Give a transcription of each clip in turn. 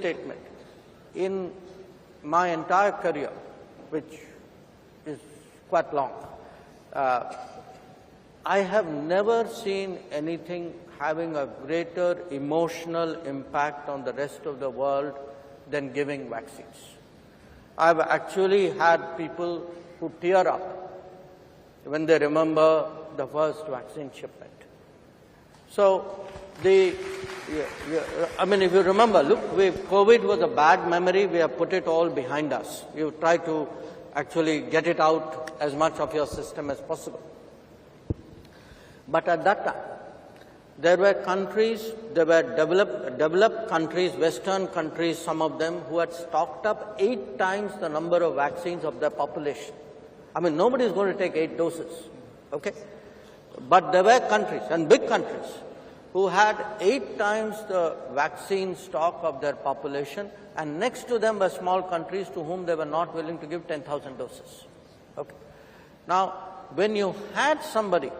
statement. In my entire career, which is quite long, I have never seen anything having a greater emotional impact on the rest of the world than giving vaccines. I've actually had people who tear up when they remember the first vaccine shipment. So, I mean, if you remember, look, COVID was a bad memory. We have put it all behind us. You try to actually get it out as much of your system as possible. But at that time, there were countries, there were developed countries, Western countries, some of them, who had stocked up 8 times the number of vaccines of their population. I mean, nobody is going to take 8 doses, okay? But there were countries, and big countries, who had 8 times the vaccine stock of their population, and next to them were small countries to whom they were not willing to give 10,000 doses. Okay. Now, when you had somebody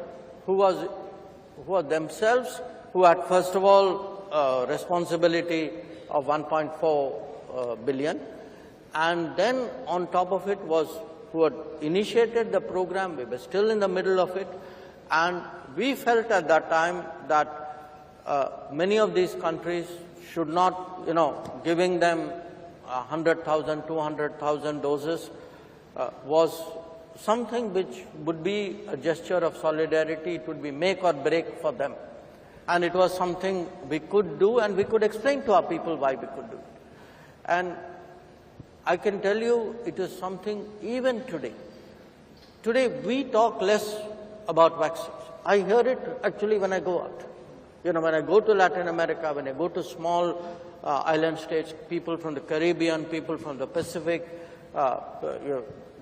who had first of all responsibility of 1.4 billion, and then on top of it who had initiated the program, we were still in the middle of it, and we felt at that time that many of these countries should not, giving them 100,000, 200,000 doses was something which would be a gesture of solidarity. It would be make or break for them. And it was something we could do, and we could explain to our people why we could do it. And I can tell you it is something even today. Today we talk less about vaccines. I hear it actually when I go out. When I go to Latin America, when I go to small island states, people from the Caribbean, people from the Pacific,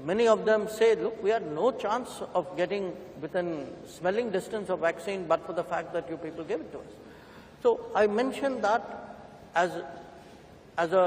many of them say, look, we had no chance of getting within smelling distance of vaccine but for the fact that you people gave it to us. So I mentioned that as a